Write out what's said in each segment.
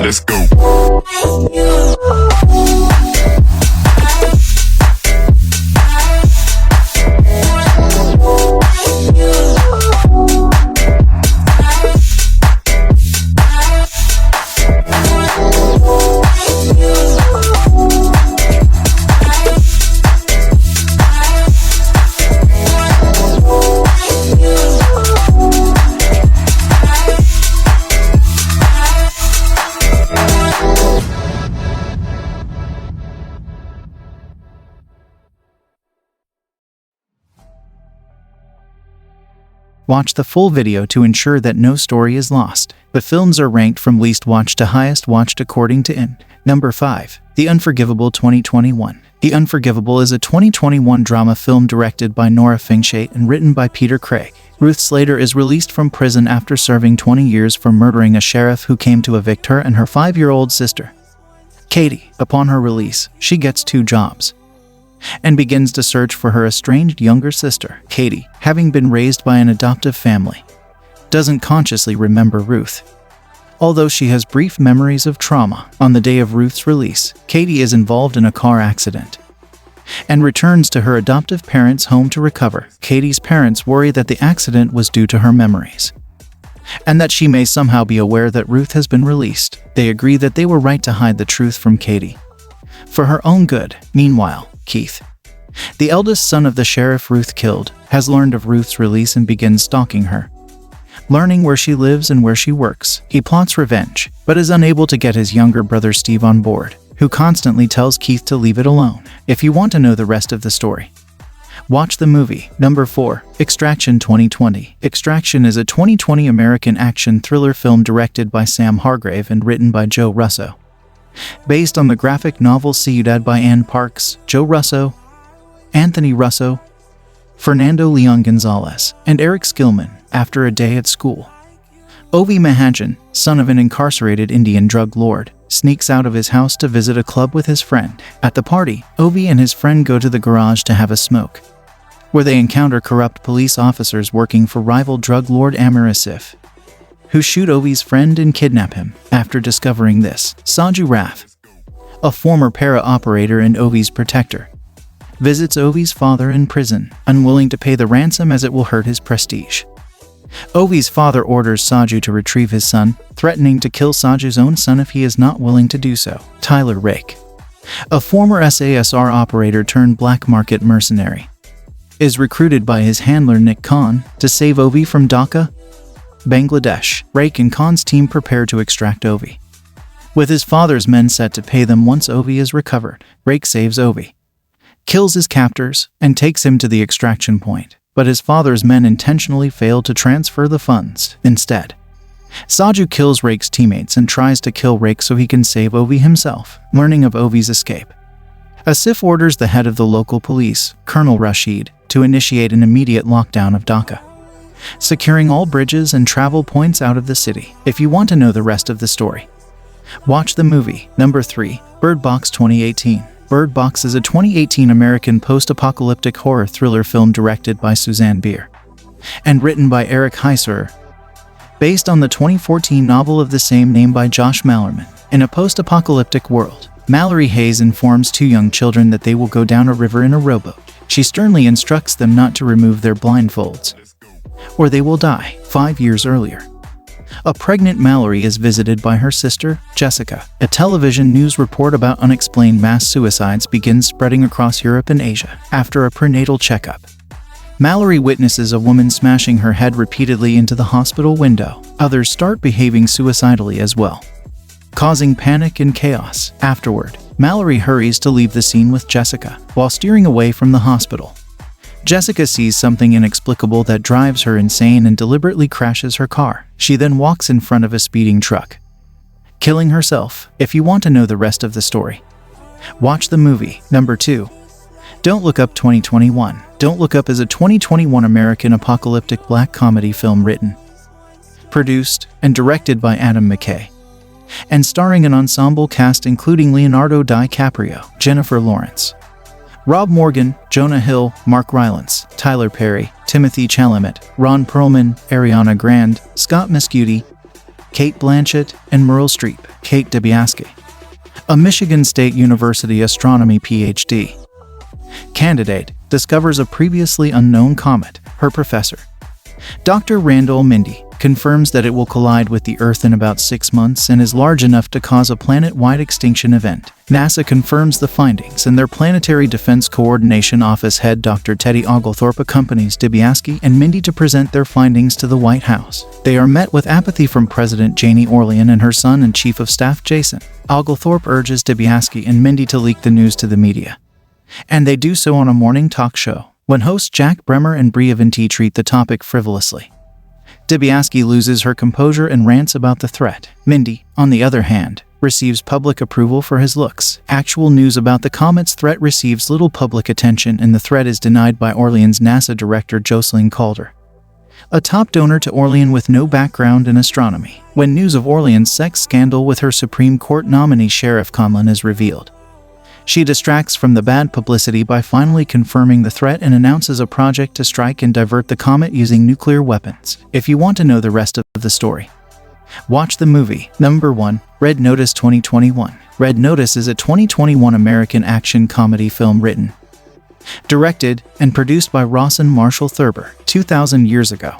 Let's go. Watch the full video to ensure that no story is lost. The films are ranked from least watched to highest watched according to IMDb. Number 5. The Unforgivable 2021. The Unforgivable is a 2021 drama film directed by Nora Fingshade and written by Peter Craig. Ruth Slater is released from prison after serving 20 years for murdering a sheriff who came to evict her and her 5-year-old sister, Katie. Upon her release, she gets 2 jobs and begins to search for her estranged younger sister. Katie, having been raised by an adoptive family, doesn't consciously remember Ruth. Although she has brief memories of trauma, on the day of Ruth's release, Katie is involved in a car accident and returns to her adoptive parents' home to recover. Katie's parents worry that the accident was due to her memories and that she may somehow be aware that Ruth has been released. They agree that they were right to hide the truth from Katie for her own good. Meanwhile, Keith, the eldest son of the sheriff Ruth killed, has learned of Ruth's release and begins stalking her. Learning where she lives and where she works, he plots revenge, but is unable to get his younger brother Steve on board, who constantly tells Keith to leave it alone. If you want to know the rest of the story, watch the movie. Number 4. Extraction 2020. Extraction is a 2020 American action thriller film directed by Sam Hargrave and written by Joe Russo. Based on the graphic novel Ciudad by Anne Parks, Joe Russo, Anthony Russo, Fernando Leon Gonzalez, and Eric Skillman. After a day at school, Ovi Mahajan, son of an incarcerated Indian drug lord, sneaks out of his house to visit a club with his friend. At the party, Ovi and his friend go to the garage to have a smoke, where they encounter corrupt police officers working for rival drug lord Amir Asif, who shoot Ovi's friend and kidnap him. After discovering this, Saju Rath, a former para-operator and Ovi's protector, visits Ovi's father in prison, unwilling to pay the ransom as it will hurt his prestige. Ovi's father orders Saju to retrieve his son, threatening to kill Saju's own son if he is not willing to do so. Tyler Rake, a former SASR operator turned black market mercenary, is recruited by his handler Nick Khan to save Ovi from Dhaka, Bangladesh. Rake and Khan's team prepare to extract Ovi, with his father's men set to pay them once Ovi is recovered. Rake saves Ovi, kills his captors, and takes him to the extraction point, but his father's men intentionally fail to transfer the funds. Instead, Saju kills Rake's teammates and tries to kill Rake so he can save Ovi himself. Learning of Ovi's escape, Asif orders the head of the local police, Colonel Rashid, to initiate an immediate lockdown of Dhaka, securing all bridges and travel points out of the city. If you want to know the rest of the story, watch the movie. Number 3. Bird Box 2018. Bird Box is a 2018 American post-apocalyptic horror thriller film directed by Suzanne Bier and written by Eric Heiser, based on the 2014 novel of the same name by Josh Malerman. In a post-apocalyptic world, Mallory Hayes informs 2 young children that they will go down a river in a rowboat. She sternly instructs them not to remove their blindfolds, or they will die. 5 years earlier, a pregnant Mallory is visited by her sister, Jessica. A television news report about unexplained mass suicides begins spreading across Europe and Asia. After a prenatal checkup, Mallory witnesses a woman smashing her head repeatedly into the hospital window. Others start behaving suicidally as well, causing panic and chaos. Afterward, Mallory hurries to leave the scene with Jessica. While steering away from the hospital, Jessica sees something inexplicable that drives her insane and deliberately crashes her car. She then walks in front of a speeding truck, killing herself. If you want to know the rest of the story, watch the movie. Number 2. Don't Look Up 2021. Don't Look Up is a 2021 American apocalyptic black comedy film written, produced, and directed by Adam McKay, and starring an ensemble cast including Leonardo DiCaprio, Jennifer Lawrence, Rob Morgan, Jonah Hill, Mark Rylance, Tyler Perry, Timothy Chalamet, Ron Perlman, Ariana Grande, Scott Mescudi, Cate Blanchett, and Meryl Streep. Kate Dibiasky, a Michigan State University astronomy PhD candidate, discovers a previously unknown comet. Her professor, Dr. Randall Mindy, confirms that it will collide with the Earth in about 6 months and is large enough to cause a planet-wide extinction event. NASA confirms the findings, and their Planetary Defense Coordination Office head Dr. Teddy Oglethorpe accompanies Dibiasky and Mindy to present their findings to the White House. They are met with apathy from President Janie Orlean and her son and Chief of Staff Jason. Oglethorpe urges Dibiasky and Mindy to leak the news to the media, and they do so on a morning talk show, when hosts Jack Bremer and Bria Venti treat the topic frivolously. Dibiasky loses her composure and rants about the threat. Mindy, on the other hand, receives public approval for his looks. Actual news about the comet's threat receives little public attention, and the threat is denied by Orlean's NASA director Jocelyn Calder, a top donor to Orlean with no background in astronomy. When news of Orlean's sex scandal with her Supreme Court nominee Sheriff Conlon is revealed, she distracts from the bad publicity by finally confirming the threat and announces a project to strike and divert the comet using nuclear weapons. If you want to know the rest of the story, watch the movie. Number 1. Red Notice 2021. Red Notice is a 2021 American action comedy film written, directed, and produced by Ross and Marshall Thurber. 2,000 years ago,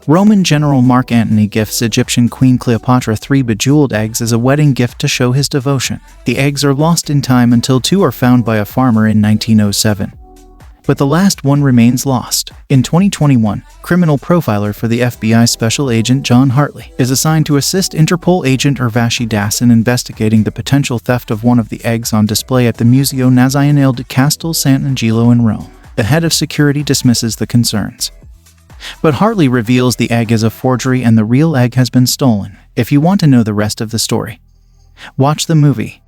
Roman General Mark Antony gifts Egyptian Queen Cleopatra 3 bejeweled eggs as a wedding gift to show his devotion. The eggs are lost in time until 2 are found by a farmer in 1907. But the last one remains lost. In 2021, criminal profiler for the FBI Special Agent John Hartley is assigned to assist Interpol agent Urvashi Das in investigating the potential theft of one of the eggs on display at the Museo Nazionale di Castel Sant'Angelo in Rome. The head of security dismisses the concerns, but Hartley reveals the egg is a forgery and the real egg has been stolen. If you want to know the rest of the story, watch the movie.